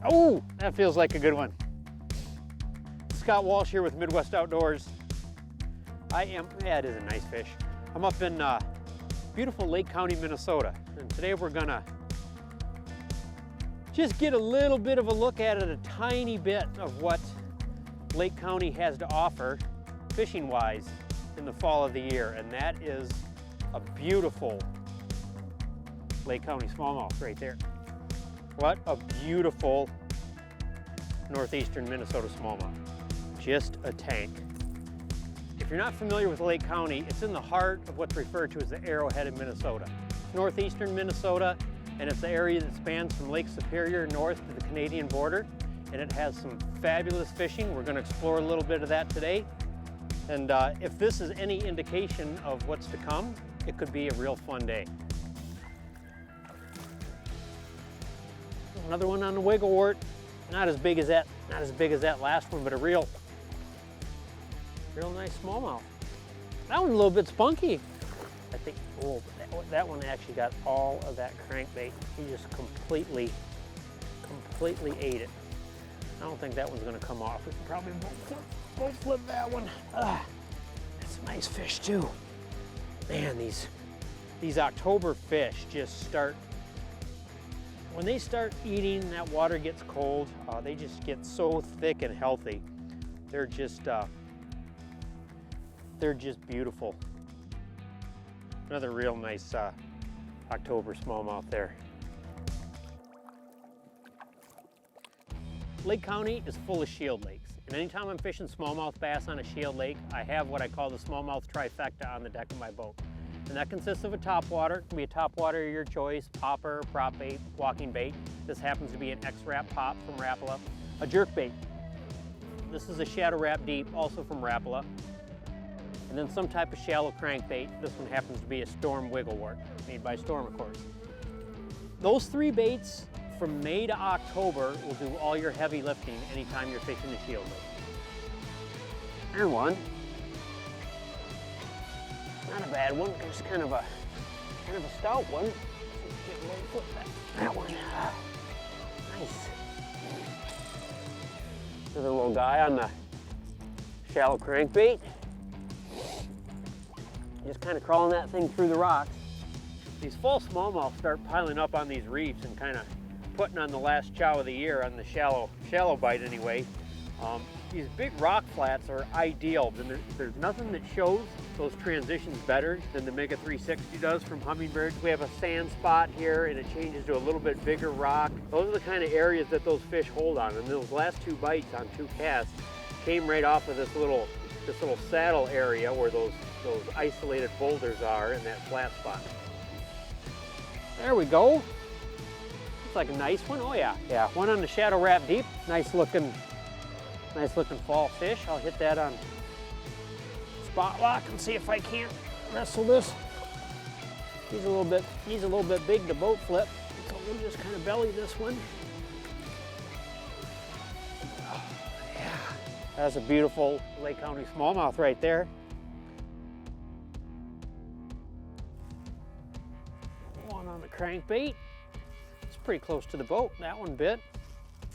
Oh, that feels like a good one. Scott Walsh here with Midwest Outdoors. Yeah, it is a nice fish. I'm up in beautiful Lake County, Minnesota. And today we're gonna just get a little bit of a look at it, a tiny bit of what Lake County has to offer fishing-wise in the fall of the year. And that is a beautiful Lake County smallmouth right there. What a beautiful northeastern Minnesota smallmouth. Just a tank. If you're not familiar with Lake County, it's in the heart of what's referred to as the Arrowhead of Minnesota. Northeastern Minnesota, and it's the area that spans from Lake Superior north to the Canadian border, and it has some fabulous fishing. We're going to explore a little bit of that today. And if this is any indication of what's to come, it could be a real fun day. Another one on the wiggle wart. Not as big as that last one, but a real nice smallmouth. That one's a little bit spunky. I think, oh, that one actually got all of that crankbait. He just completely ate it. I don't think that one's gonna come off. We can probably both flip that one. That's a nice fish too. Man, these October fish just start, when they start eating, that water gets cold, they just get so thick and healthy. They're just beautiful. Another real nice October smallmouth there. Lake County is full of shield lakes, and anytime I'm fishing smallmouth bass on a shield lake, I have what I call the smallmouth trifecta on the deck of my boat. And that consists of a topwater. It can be a topwater of your choice, popper, prop bait, walking bait. This happens to be an X-Wrap pop from Rapala. A jerk bait. This is a Shadow Wrap Deep, also from Rapala. And then some type of shallow crankbait. This one happens to be a Storm Wiggle Wart, made by Storm, of course. Those three baits from May to October will do all your heavy lifting anytime you're fishing the shield lake. And one. Not a bad one, just kind of a stout one. That one. Nice. Another little guy on the shallow crankbait. Just kind of crawling that thing through the rocks. These fall smallmouth start piling up on these reefs and kind of putting on the last chow of the year on the shallow bite anyway. These big rock flats are ideal, and there's nothing that shows those transitions better than the Mega 360 does from Humminbird. We have a sand spot here and it changes to a little bit bigger rock. Those are the kind of areas that those fish hold on, and those last two bites on two casts came right off of this little saddle area where those isolated boulders are in that flat spot. There we go. Looks like a nice one. Oh yeah, one on the Shadow Wrap Deep. Nice looking fall fish. I'll hit that on spot lock and see if I can't wrestle this. He's a little bit big to boat flip, so we'll just kind of belly this one. Oh, yeah, that's a beautiful Lake County smallmouth right there. One on the crankbait. It's pretty close to the boat. That one bit.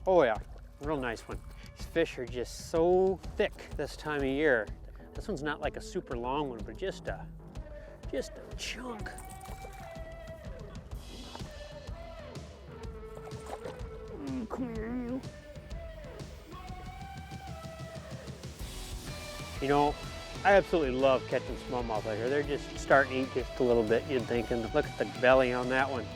Oh yeah, real nice one. These fish are just so thick this time of year. This one's not like a super long one, but just a chunk. Come here, you. You know, I absolutely love catching smallmouth out here. They're just starting to eat just a little bit, you'd think, and look at the belly on that one.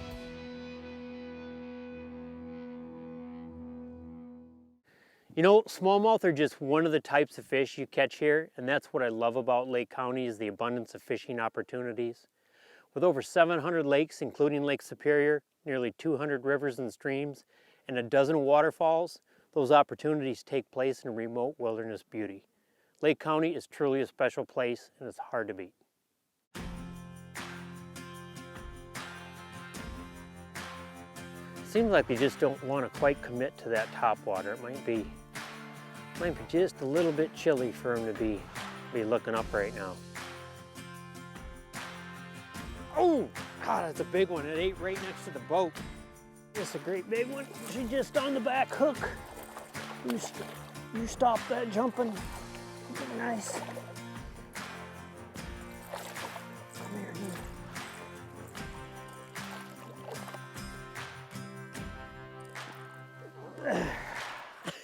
You know, smallmouth are just one of the types of fish you catch here, and that's what I love about Lake County is the abundance of fishing opportunities. With over 700 lakes, including Lake Superior, nearly 200 rivers and streams, and a dozen waterfalls, those opportunities take place in remote wilderness beauty. Lake County is truly a special place, and it's hard to beat. Seems like they just don't want to quite commit to that top water. It might be just a little bit chilly for them to be looking up right now. Oh, God, that's a big one. It ate right next to the boat. This is a great big one. She's just on the back hook. You stop that jumping. Nice. Come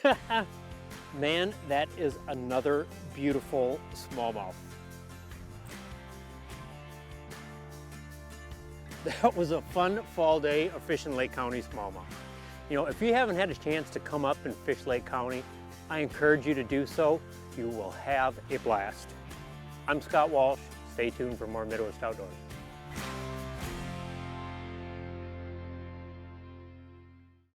here. Man, that is another beautiful smallmouth. That was a fun fall day of fishing Lake County smallmouth. You know, if you haven't had a chance to come up and fish Lake County, I encourage you to do so. You will have a blast. I'm Scott Walsh. Stay tuned for more Midwest Outdoors.